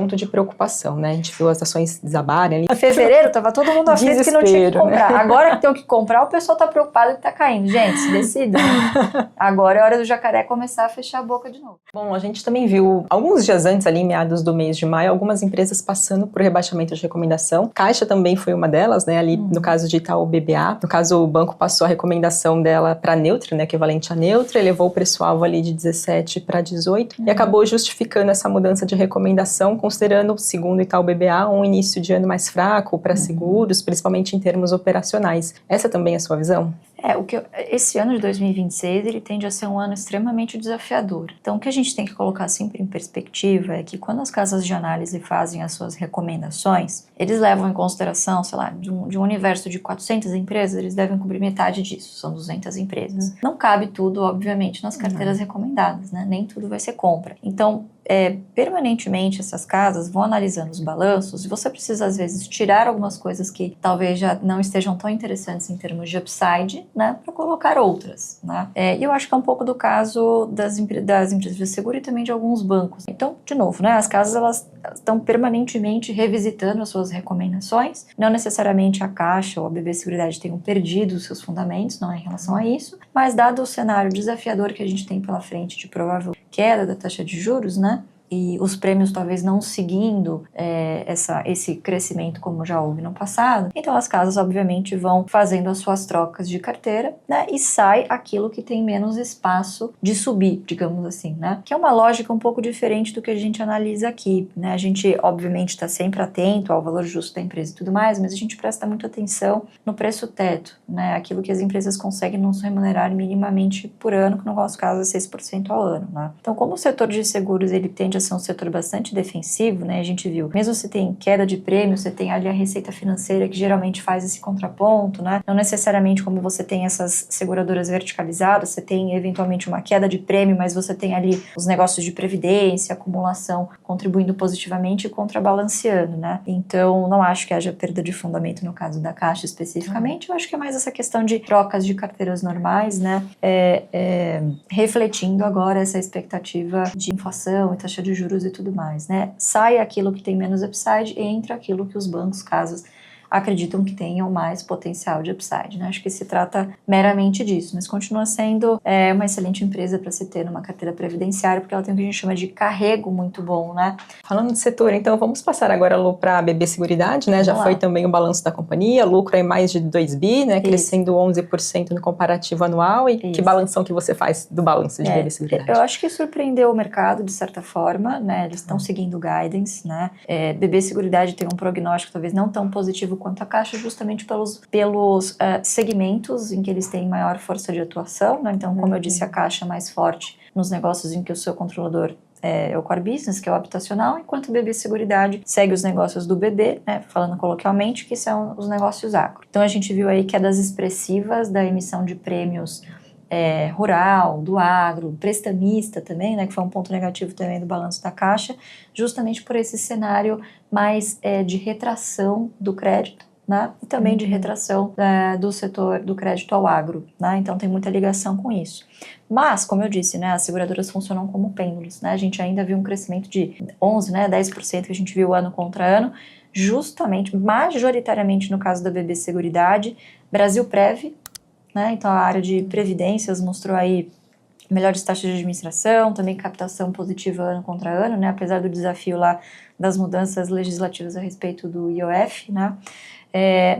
ponto de preocupação, né? A gente viu as ações desabarem ali. Em fevereiro estava todo mundo aflito que não tinha que comprar. Né? Agora que tem o que comprar, o pessoal está preocupado que está caindo. Gente, se decida. Agora é hora do jacaré começar a fechar a boca de novo. Bom, a gente também viu, alguns dias antes, ali em meados do mês de maio, algumas empresas passando por rebaixamento de recomendação. Caixa também foi uma delas, né? Ali no caso de Itaú BBA. No caso, o banco passou a recomendação dela para neutra, né? Equivalente a neutra, elevou o preço-alvo ali de 17 para 18 e acabou justificando essa mudança de recomendação, considerando, segundo o Itaú BBA, um início de ano mais fraco para seguros, principalmente em termos operacionais. Essa também é a sua visão? Esse ano de 2026, ele tende a ser um ano extremamente desafiador. Então, o que a gente tem que colocar sempre em perspectiva é que quando as casas de análise fazem as suas recomendações, eles levam em consideração, sei lá, de um universo de 400 empresas, eles devem cobrir metade disso, são 200 empresas. Não cabe tudo, obviamente, nas carteiras recomendadas, né? Nem tudo vai ser compra. Então, permanentemente essas casas vão analisando os balanços e você precisa às vezes tirar algumas coisas que talvez já não estejam tão interessantes em termos de upside, né, para colocar outras, né? E eu acho que é um pouco do caso das empresas de seguro e também de alguns bancos. Então, de novo, né, as casas elas estão permanentemente revisitando as suas recomendações, não necessariamente a Caixa ou a BB Seguridade tenham perdido os seus fundamentos, não é em relação a isso, mas dado o cenário desafiador que a gente tem pela frente de provável queda da taxa de juros, né, e os prêmios talvez não seguindo esse crescimento como já houve no passado, então as casas obviamente vão fazendo as suas trocas de carteira, né, e sai aquilo que tem menos espaço de subir, digamos assim, né, que é uma lógica um pouco diferente do que a gente analisa aqui, né, a gente obviamente está sempre atento ao valor justo da empresa e tudo mais, mas a gente presta muita atenção no preço teto, né, aquilo que as empresas conseguem nos remunerar minimamente por ano, que no nosso caso é 6% ao ano, né. Então, como o setor de seguros ele tende a ser um setor bastante defensivo, né? A gente viu, mesmo se tem queda de prêmio, você tem ali a receita financeira que geralmente faz esse contraponto, né? Não necessariamente como você tem essas seguradoras verticalizadas, você tem eventualmente uma queda de prêmio, mas você tem ali os negócios de previdência, acumulação, contribuindo positivamente e contrabalanceando, né? Então, não acho que haja perda de fundamento no caso da Caixa especificamente, eu acho que é mais essa questão de trocas de carteiras normais, né? Refletindo agora essa expectativa de inflação e taxa de juros e tudo mais, né? Sai aquilo que tem menos upside e entra aquilo que os bancos, casas, acreditam que tenham mais potencial de upside, né? Acho que se trata meramente disso, mas continua sendo uma excelente empresa para se ter numa carteira previdenciária, porque ela tem o que a gente chama de carrego muito bom, né? Falando de setor, então vamos passar agora, Lu, para a BB Seguridade, né? Já foi também o balanço da companhia, lucro é mais de 2 bi, né? Crescendo 11% no comparativo anual. E que balanção que você faz do balanço de BB Seguridade? Eu acho que surpreendeu o mercado de certa forma, né? Eles estão seguindo o guidance, né? BB Seguridade tem um prognóstico talvez não tão positivo quanto a Caixa, justamente pelos segmentos em que eles têm maior força de atuação, né? Então, como eu disse, a Caixa é mais forte nos negócios em que o seu controlador é o core business, que é o habitacional, enquanto o BB Seguridade segue os negócios do BB, né, falando coloquialmente, que são os negócios agro. Então a gente viu aí quedas expressivas da emissão de prêmios rural, do agro, prestamista também, né, que foi um ponto negativo também do balanço da Caixa, justamente por esse cenário mais de retração do crédito, né, e também de retração do setor do crédito ao agro, né, então tem muita ligação com isso. Mas, como eu disse, né, as seguradoras funcionam como pêndulos, né, a gente ainda viu um crescimento de 11%, né, 10% que a gente viu ano contra ano, justamente, majoritariamente no caso da BB Seguridade, Brasilprev, né, então a área de previdências mostrou aí melhores taxas de administração, também captação positiva ano contra ano, né, apesar do desafio lá das mudanças legislativas a respeito do IOF, né,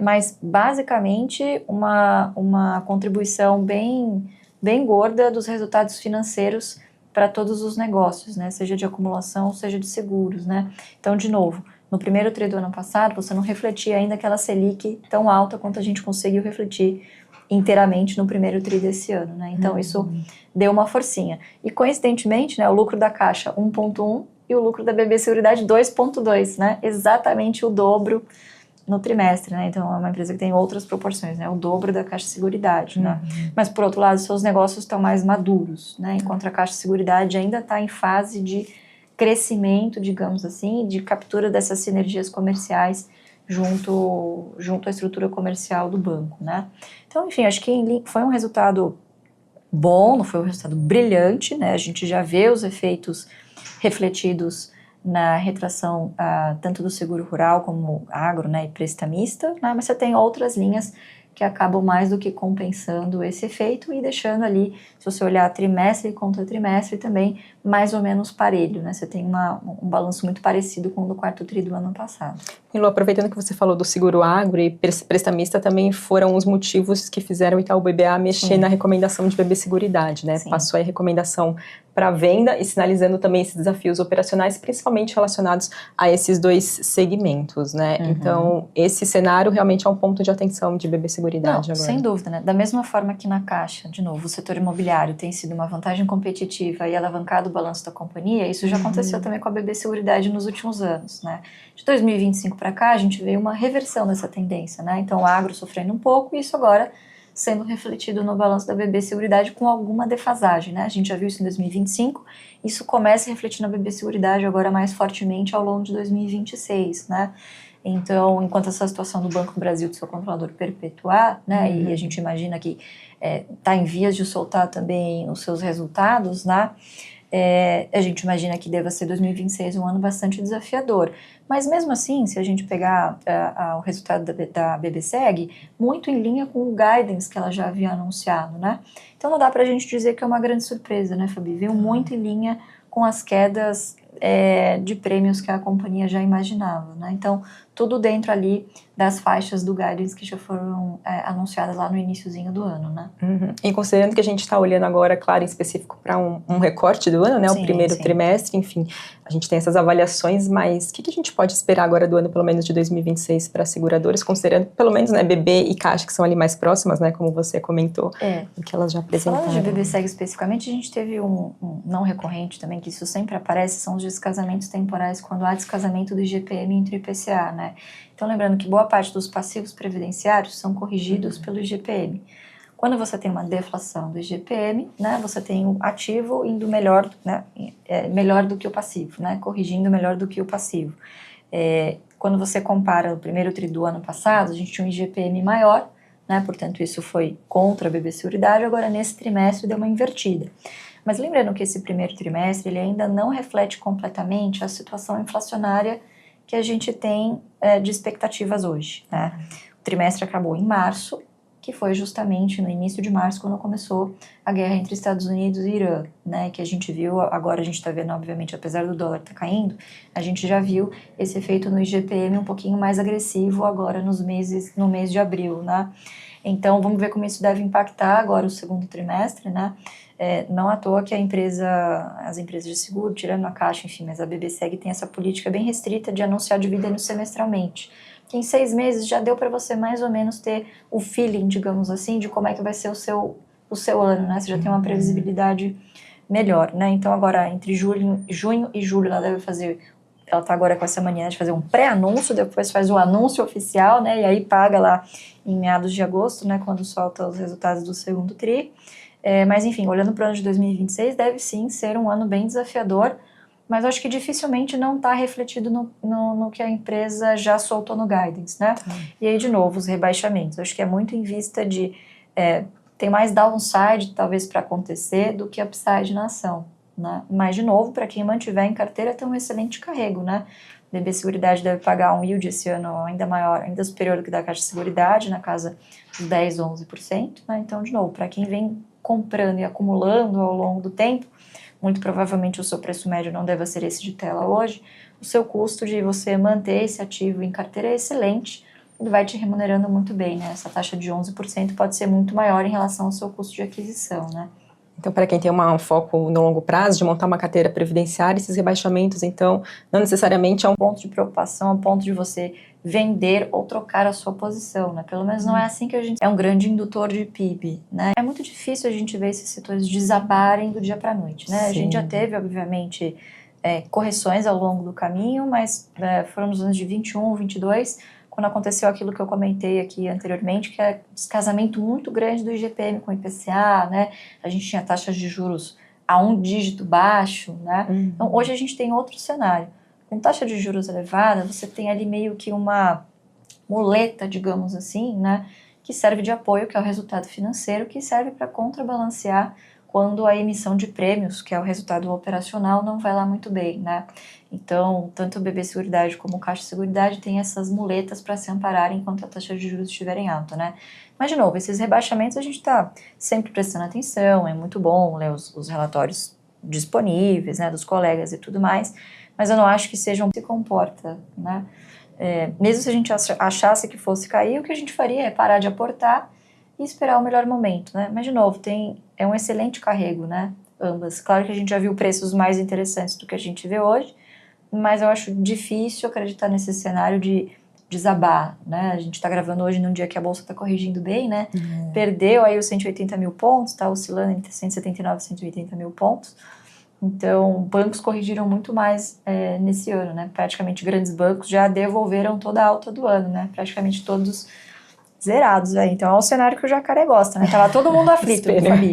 mas basicamente uma contribuição bem gorda dos resultados financeiros para todos os negócios, né, seja de acumulação, seja de seguros, né. Então, de novo, no primeiro tri do ano passado, você não refletia ainda aquela Selic tão alta quanto a gente conseguiu refletir inteiramente no primeiro tri desse ano, né? Então isso deu uma forcinha. E coincidentemente, né, o lucro da Caixa 1,1 e o lucro da BB Seguridade 2,2, né? Exatamente o dobro no trimestre, né? Então é uma empresa que tem outras proporções, né? O dobro da Caixa Seguridade, né? Mas por outro lado, seus negócios estão mais maduros, né? Enquanto a Caixa Seguridade ainda está em fase de crescimento, digamos assim, de captura dessas sinergias comerciais junto à estrutura comercial do banco, né? Então, enfim, acho que foi um resultado bom, não foi um resultado brilhante, né? A gente já vê os efeitos refletidos na retração tanto do seguro rural como agro, né, e prestamista, né, mas você tem outras linhas que acabam mais do que compensando esse efeito e deixando ali, se você olhar trimestre contra trimestre, também mais ou menos parelho, né? Você tem um balanço muito parecido com o do quarto tri do ano passado. E Lu, aproveitando que você falou do seguro agro e prestamista, também foram os motivos que fizeram o Itaú BBA mexer na recomendação de BB Seguridade, né? Sim. Passou aí a recomendação para venda e sinalizando também esses desafios operacionais, principalmente relacionados a esses dois segmentos, né? Então, esse cenário realmente é um ponto de atenção de BB Seguridade agora. Sem dúvida, né? Da mesma forma que na Caixa, de novo, o setor imobiliário tem sido uma vantagem competitiva e alavancado o balanço da companhia, isso já aconteceu também com a BB Seguridade nos últimos anos, né? De 2025 para cá, a gente vê uma reversão dessa tendência, né? Então, o agro sofrendo um pouco e isso agora sendo refletido no balanço da BB Seguridade com alguma defasagem, né? A gente já viu isso em 2025, isso começa a refletir na BB Seguridade agora mais fortemente ao longo de 2026, né? Então, enquanto essa situação do Banco do Brasil, do seu controlador, perpetuar, né? E a gente imagina que está em vias de soltar também os seus resultados, né? A gente imagina que deva ser 2026 um ano bastante desafiador. Mas mesmo assim, se a gente pegar o resultado da BBSEG, muito em linha com o guidance que ela já havia anunciado, né? Então não dá para a gente dizer que é uma grande surpresa, né, Fabi? Veio muito em linha com as quedas de prêmios que a companhia já imaginava, né? Então, tudo dentro ali das faixas do guidance que já foram anunciadas lá no iniciozinho do ano, né? E considerando que a gente está olhando agora, claro, em específico para um recorte do ano, né? Sim, o primeiro trimestre, enfim, a gente tem essas avaliações, mas o que a gente pode esperar agora do ano, pelo menos de 2026, para seguradoras, considerando pelo menos, né, BB e Caixa, que são ali mais próximas, né, como você comentou, do que elas já apresentaram. Falando de BBSEG especificamente, a gente teve um não recorrente também, que isso sempre aparece, são os descasamentos temporais, quando há descasamento do IGPM entre o IPCA, né? Então, lembrando que boa parte dos passivos previdenciários são corrigidos pelo IGPM. Quando você tem uma deflação do IGPM, né, você tem o ativo indo melhor, né, melhor do que o passivo, né, corrigindo melhor do que o passivo. Quando você compara o primeiro tri do ano passado, a gente tinha um IGPM maior, né, portanto isso foi contra a BB Seguridade, agora nesse trimestre deu uma invertida. Mas lembrando que esse primeiro trimestre ele ainda não reflete completamente a situação inflacionária que a gente tem de expectativas hoje, né? O trimestre acabou em março, que foi justamente no início de março, quando começou a guerra entre Estados Unidos e Irã, né, que a gente viu, agora a gente está vendo, obviamente, apesar do dólar estar caindo, a gente já viu esse efeito no IGPM um pouquinho mais agressivo agora no mês de abril, né. Então, vamos ver como isso deve impactar agora o segundo trimestre, né. Não à toa que as empresas de seguro, tirando a Caixa, enfim, mas a BBSEG tem essa política bem restrita de anunciar dividendos semestralmente. Que em 6 meses já deu para você mais ou menos ter o feeling, digamos assim, de como é que vai ser o seu ano, né? Você já tem uma previsibilidade melhor, né? Então agora, entre junho e julho, ela tá agora com essa mania de fazer um pré-anúncio, depois faz o anúncio oficial, né? E aí paga lá em meados de agosto, né? Quando solta os resultados do segundo tri. Mas enfim, olhando para o ano de 2026, deve sim ser um ano bem desafiador, mas acho que dificilmente não está refletido no que a empresa já soltou no guidance, né? E aí, de novo, os rebaixamentos. Acho que é muito em vista de... tem mais downside, talvez, para acontecer do que upside na ação, né? Mas, de novo, para quem mantiver em carteira, tem um excelente carrego, né? BB Seguridade deve pagar um yield esse ano ainda maior, ainda superior do que da Caixa de Seguridade, na casa dos 10, 11%, né? Então, de novo, para quem vem comprando e acumulando ao longo do tempo, muito provavelmente o seu preço médio não deve ser esse de tela hoje, o seu custo de você manter esse ativo em carteira é excelente, ele vai te remunerando muito bem, né? Essa taxa de 11% pode ser muito maior em relação ao seu custo de aquisição, né? Então, para quem tem um foco no longo prazo, de montar uma carteira previdenciária, esses rebaixamentos, então, não necessariamente é um ponto de preocupação, é um ponto de você vender ou trocar a sua posição, né? Pelo menos não é assim que a gente... É um grande indutor de PIB, né? É muito difícil a gente ver esses setores desabarem do dia para a noite, né? Sim. A gente já teve, obviamente, correções ao longo do caminho, mas foram nos anos de 21, 22, quando aconteceu aquilo que eu comentei aqui anteriormente, que é um descasamento muito grande do IGPM com o IPCA, né? A gente tinha taxas de juros a um dígito baixo, né? Então, hoje a gente tem outro cenário. Com taxa de juros elevada, você tem ali meio que uma muleta, digamos assim, né? Que serve de apoio, que é o resultado financeiro, que serve para contrabalancear quando a emissão de prêmios, que é o resultado operacional, não vai lá muito bem, né? Então, tanto o BB Seguridade como o Caixa Seguridade têm essas muletas para se ampararem enquanto a taxa de juros estiver em alta, né? Mas, de novo, esses rebaixamentos a gente está sempre prestando atenção, é muito bom ler os relatórios disponíveis, né, dos colegas e tudo mais, mas eu não acho que seja se comporta, né? Mesmo se a gente achasse que fosse cair, o que a gente faria é parar de aportar e esperar o melhor momento, né? Mas, de novo, é um excelente carrego, né? Ambas. Claro que a gente já viu preços mais interessantes do que a gente vê hoje, mas eu acho difícil acreditar nesse cenário de desabar, né? A gente está gravando hoje num dia que a Bolsa está corrigindo bem, né? Perdeu aí os 180 mil pontos, está oscilando entre 179 e 180 mil pontos. Então, bancos corrigiram muito mais nesse ano, né? Praticamente grandes bancos já devolveram toda a alta do ano, né? Praticamente todos zerados aí. Então, é um cenário que o jacaré gosta, né? Tava todo mundo aflito, Fabi.